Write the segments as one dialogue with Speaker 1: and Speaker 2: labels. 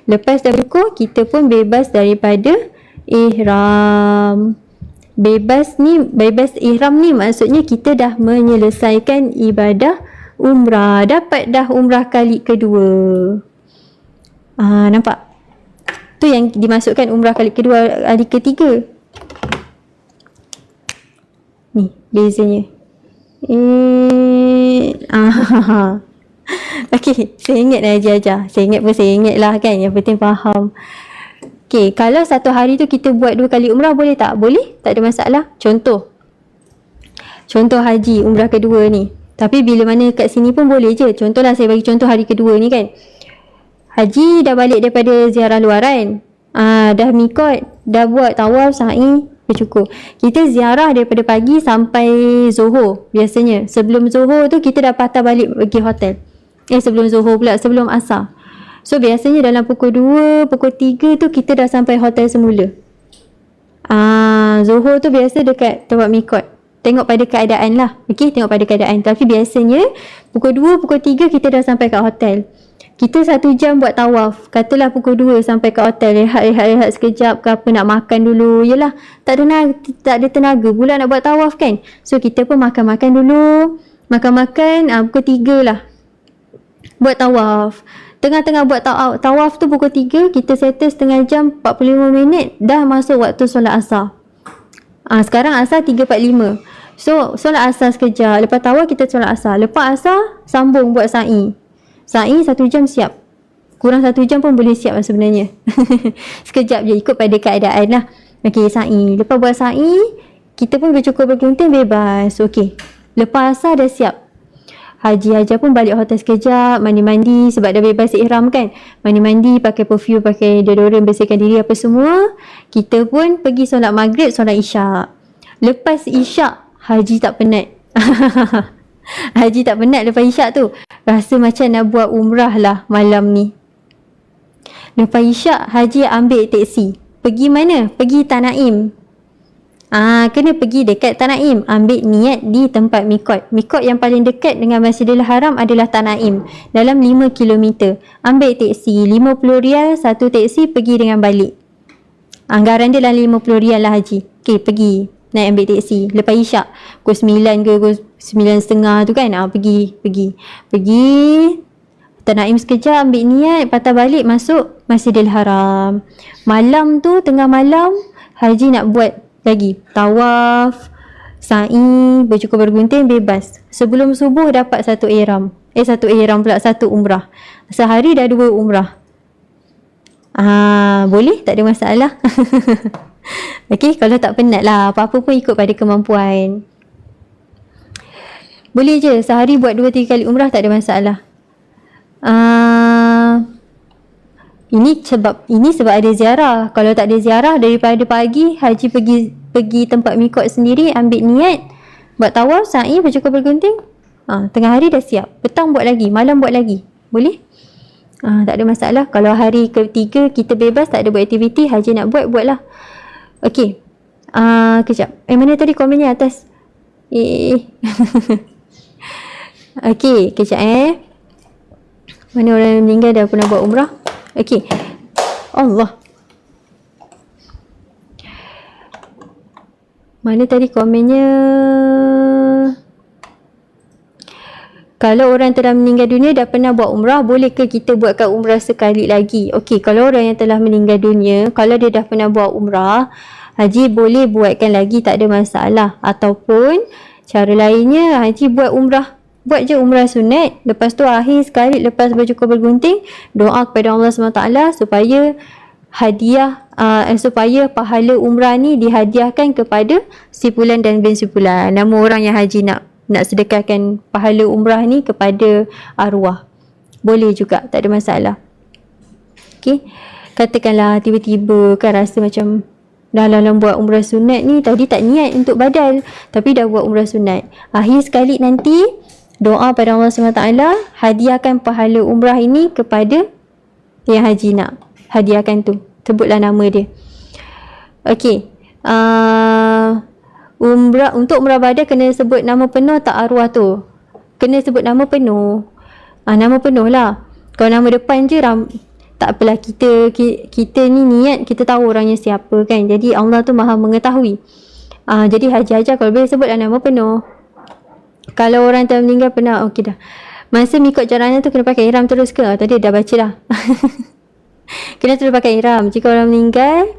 Speaker 1: Lepas dah bersyukur, kita pun bebas daripada ihram. Bebas ihram ni maksudnya kita dah menyelesaikan ibadah umrah. Dapat dah umrah kali kedua. Nampak? Tu yang dimasukkan umrah kali kedua, kali ketiga. Ni bezanya. Okey, saya ingat dah ajar. Saya ingat lah kan. Yang penting faham. Okey, kalau satu hari tu kita buat 2 kali umrah, boleh tak? Boleh, tak ada masalah. Contoh haji umrah kedua ni. Tapi bila mana kat sini pun boleh je. Contohlah saya bagi contoh hari kedua ni kan. Haji dah balik daripada ziarah luaran. Dah mikot, dah buat tawaf, sa'i, bercukur. Kita ziarah daripada pagi sampai Zohor biasanya. Sebelum Zohor tu kita dah patah balik pergi hotel. Sebelum Zohor pula, sebelum Asar. So biasanya dalam pukul 2, pukul 3 tu kita dah sampai hotel semula. Zohor tu biasa dekat tempat mikot. Tengok pada keadaan lah. Okey, tengok pada keadaan. Tapi biasanya pukul 2, pukul 3 kita dah sampai kat hotel. Kita 1 jam buat tawaf. Katalah pukul 2 sampai kat hotel. Rehat sekejap ke apa, nak makan dulu. Yelah, tak ada tenaga pula nak buat tawaf kan. So kita pun makan-makan dulu. Makan-makan, pukul 3 lah buat tawaf. Tengah-tengah buat tawaf tu pukul 3, kita settle setengah jam, 45 minit, dah masuk waktu solat asar. Sekarang asar 3.45. So solat asar sekejap, lepas tawaf kita solat asar. Lepas asar sambung buat sa'i. Sa'i 1 jam siap. Kurang 1 jam pun boleh siap lah sebenarnya. Sekejap je, ikut pada keadaan lah. Okey, sa'i. Lepas buat sa'i, kita pun bercukur bergunting bebas. Okey, lepas asar dah siap. Haji pun balik hotel sekejap, mandi-mandi sebab dah bebas ihram kan. Mandi-mandi, pakai perfume, pakai deodorant, bersihkan diri apa semua. Kita pun pergi solat maghrib, solat isyak. Lepas isyak, Haji tak penat. Haji tak penat lepas isyak tu. Rasa macam nak buat umrah lah malam ni. Lepas isyak, Haji ambil teksi. Pergi mana? Pergi Tanaim. Kena pergi dekat Tanaim, ambil niat di tempat mikot. Mikot yang paling dekat dengan Masjidil Haram adalah Tanaim, dalam 5 km. Ambil teksi, 50 rial satu teksi pergi dengan balik. Anggaran dia dalam 50 rial lah Haji. Okey, pergi naik ambil teksi lepas isyak pukul 9 ke pukul 9.30 tu kan. Pergi Tanaim sekejap, ambil niat, patah balik masuk Masjidil Haram. Malam tu, tengah malam, Haji nak buat lagi tawaf, sa'i, bercukur bergunting, bebas. Sebelum subuh dapat satu ihram satu umrah. Sehari dah 2 umrah. Boleh, tak ada masalah. Okey, kalau tak penat lah, apa-apa pun ikut pada kemampuan. Boleh je, sehari buat 2-3 kali umrah, tak ada masalah. Ini sebab ada ziarah. Kalau tak ada ziarah, daripada pagi Haji pergi tempat mikot sendiri, ambil niat, buat tawaf, sa'i, bercukur bergunting. Tengah hari dah siap. Petang buat lagi, malam buat lagi. Boleh? Tak ada masalah. Kalau hari ketiga kita bebas, tak ada buat aktiviti, Haji nak buatlah. Okey. Kejap. Mana tadi komennya atas? Okey, kejap Mana orang yang meninggal dah pernah buat umrah? Okey. Allah. Mana tadi komennya? Kalau orang telah meninggal dunia dah pernah buat umrah, boleh ke kita buatkan umrah sekali lagi? Okey, kalau orang yang telah meninggal dunia, kalau dia dah pernah buat umrah, Haji boleh buatkan lagi, tak ada masalah. Ataupun cara lainnya, Haji buat buat je umrah sunat. Lepas tu akhir sekali lepas bercukur bergunting, doa kepada Allah SWT supaya supaya pahala umrah ni dihadiahkan kepada si fulan dan bin si fulan. Nama orang yang Haji nak sedekahkan pahala umrah ni kepada arwah. Boleh juga, tak ada masalah. Okey. Katakanlah tiba-tiba kan rasa macam dalam buat umrah sunat ni, tadi tak niat untuk badal tapi dah buat umrah sunat. Akhir sekali nanti doa pada Allah SWT, hadiahkan pahala umrah ini kepada yang Haji nak hadiahkan tu. Sebutlah nama dia. Okey. Untuk umrah badal kena sebut nama penuh tak arwah tu? Kena sebut nama penuh. Nama penuh lah. Kalau nama depan je tak apalah, kita ni niat, kita tahu orangnya siapa kan. Jadi Allah tu maha mengetahui. Jadi haji Hajah kalau boleh sebutlah nama penuh. Kalau orang telah meninggal pernah, okey dah. Masa mikot jaranan tu kena pakai ihram terus ke? Tadi dah baca dah. Kena terus pakai ihram. Jika orang meninggal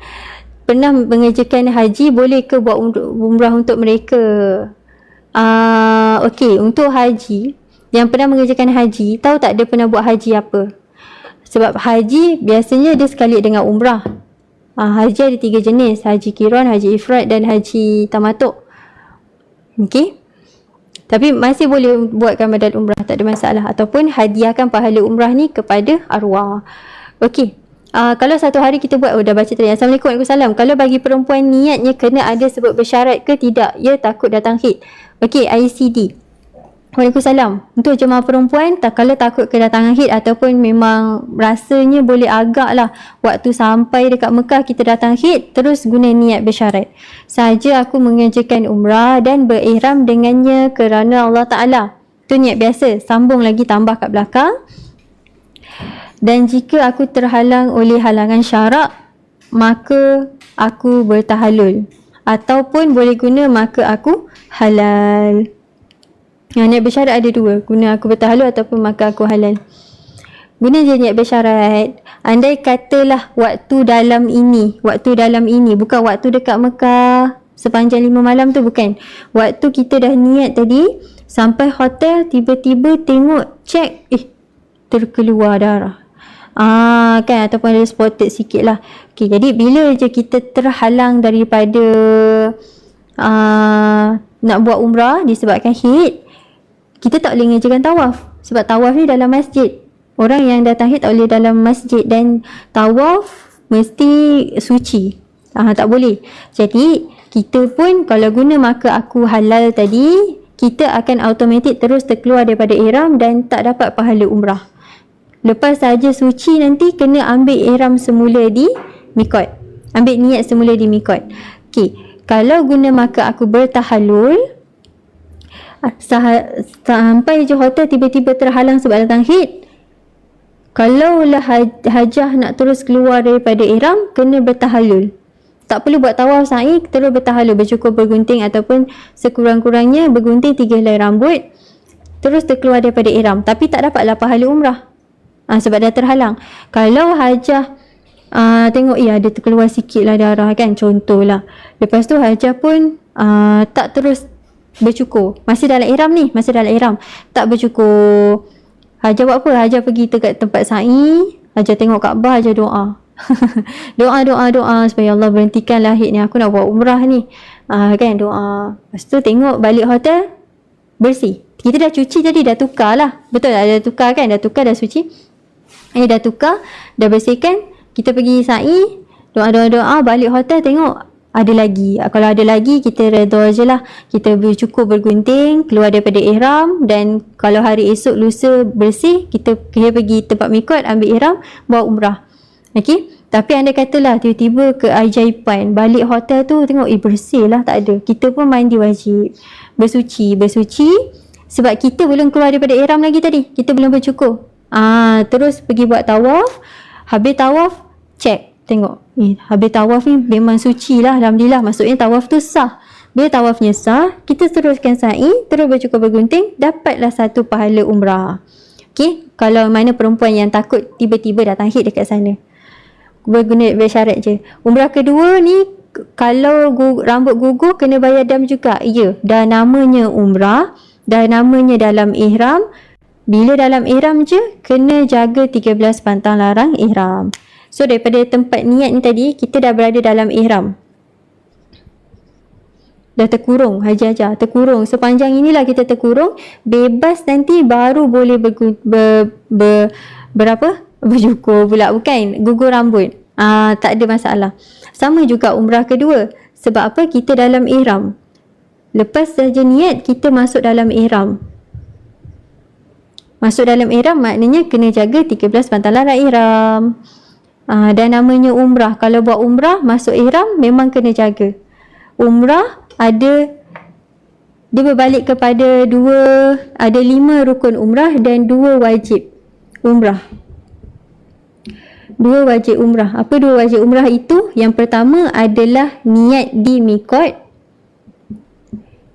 Speaker 1: pernah mengerjakan haji, boleh ke buat umrah untuk mereka? Okey, untuk haji yang pernah mengerjakan haji, tahu tak dia pernah buat haji apa? Sebab haji biasanya dia sekali dengan umrah. Haji ada 3 jenis, haji qiran, haji ifrad dan haji tamatuk. Okey, tapi masih boleh buatkan badan umrah, tak ada masalah. Ataupun hadiahkan pahala umrah ni kepada arwah. Okey, kalau satu hari kita buat, dah baca tadi. Assalamualaikum, Waalaikumsalam. Kalau bagi perempuan niatnya kena ada sebab bersyarat ke tidak? Ya, takut datang haid. Okey, ICD. Waalaikumsalam. Untuk jemaah perempuan, kalau takut kedatangan haid ataupun memang rasanya boleh agak lah waktu sampai dekat Mekah kita datang haid, terus guna niat bersyarat. Saja aku mengerjakan umrah dan berihram dengannya kerana Allah Ta'ala. Itu niat biasa. Sambung lagi, tambah kat belakang. Dan jika aku terhalang oleh halangan syarak, maka aku bertahalul. Ataupun boleh guna maka aku halal. Niat bersyarat ada 2. Guna aku bertahalul ataupun maka aku halal. Guna je niat bersyarat. Andai katalah waktu dalam ini, bukan waktu dekat Mekah sepanjang 5 malam tu, bukan. Waktu kita dah niat tadi, sampai hotel tiba-tiba tengok, cek, terkeluar darah. Kan, ataupun ada spotted sikit lah. Okay, jadi bila je kita terhalang daripada nak buat umrah disebabkan haid, kita tak boleh mengerjakan tawaf. Sebab tawaf ni dalam masjid. Orang yang datang haid tak boleh dalam masjid. Dan tawaf mesti suci. Tak boleh. Jadi kita pun kalau guna maka aku halal tadi, kita akan automatik terus terkeluar daripada ihram dan tak dapat pahala umrah. Lepas saja suci nanti kena ambil ihram semula di mikot. Ambil niat semula di mikot. Okey, kalau guna maka aku bertahalul, sampai je hotel tiba-tiba terhalang sebab datang haid. Kalaulah hajah nak terus keluar daripada ihram, kena bertahalul. Tak perlu buat tawaf sa'i, terus bertahalul, bercukur bergunting ataupun sekurang-kurangnya bergunting 3 helai rambut, terus terkeluar daripada ihram. Tapi tak dapatlah pahala umrah. Sebab dah terhalang. Kalau hajah tengok ada terkeluar sikit lah darah kan, contohlah. Lepas tu hajah pun tak terus bercukur. Masih dalam ihram ni, tak bercukur. Hajah buat apa? Hajah pergi dekat tempat sa'i, hajah tengok Kaabah, hajah doa. doa supaya Allah berhentikan haid ni, aku nak buat umrah ni. Kan, doa. Lepas tu tengok balik hotel, bersih. Kita dah cuci tadi, dah tukar lah. Betul tak? Dah tukar kan? Dah tukar, dah suci. Dah tukar, dah bersihkan. Kita pergi sa'i, doa, balik hotel tengok ada lagi. Kalau ada lagi, kita redha je lah. Kita bercukur bergunting, keluar daripada ihram. Dan kalau hari esok lusa bersih, kita pergi tempat mikot, ambil ihram, buat umrah. Okey. Tapi anda katalah tiba-tiba keajaiban, balik hotel tu tengok bersih lah, tak ada. Kita pun mandi wajib, bersuci. Sebab kita belum keluar daripada ihram lagi tadi, kita belum bercukur. Terus pergi buat tawaf. Habis tawaf, cek, tengok habis tawaf ni memang suci lah, alhamdulillah. Maksudnya tawaf tu sah. Bila tawafnya sah, kita teruskan sa'i, terus bercukur bergunting, dapatlah satu pahala umrah. Okey, kalau mana perempuan yang takut tiba-tiba datang haid dekat sana, berguna bersyarat je. Umrah kedua ni, kalau rambut gugur kena bayar dam juga. Ya, dah namanya umrah, dah namanya dalam ihram. Bila dalam ihram je, kena jaga 13 pantang larang ihram. So, daripada tempat niat ni tadi, kita dah berada dalam ihram. Dah terkurung, haji Hajah. Terkurung. Sepanjang inilah kita terkurung. Bebas nanti baru boleh bercukur pula. Bukan, gugur rambut. Tak ada masalah. Sama juga umrah kedua. Sebab apa? Kita dalam ihram. Lepas saja niat, kita masuk dalam ihram. Masuk dalam ihram maknanya kena jaga 13 pantang larang ihram. Dan namanya umrah. Kalau buat umrah, masuk ihram memang kena jaga. Umrah dia berbalik kepada ada 5 rukun umrah dan 2 wajib umrah. dua wajib umrah. Apa dua wajib umrah itu? Yang pertama adalah niat di miqat.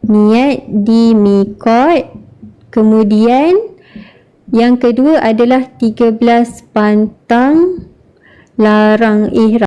Speaker 1: Niat di miqat. Kemudian yang kedua adalah 13 pantang larang ihram.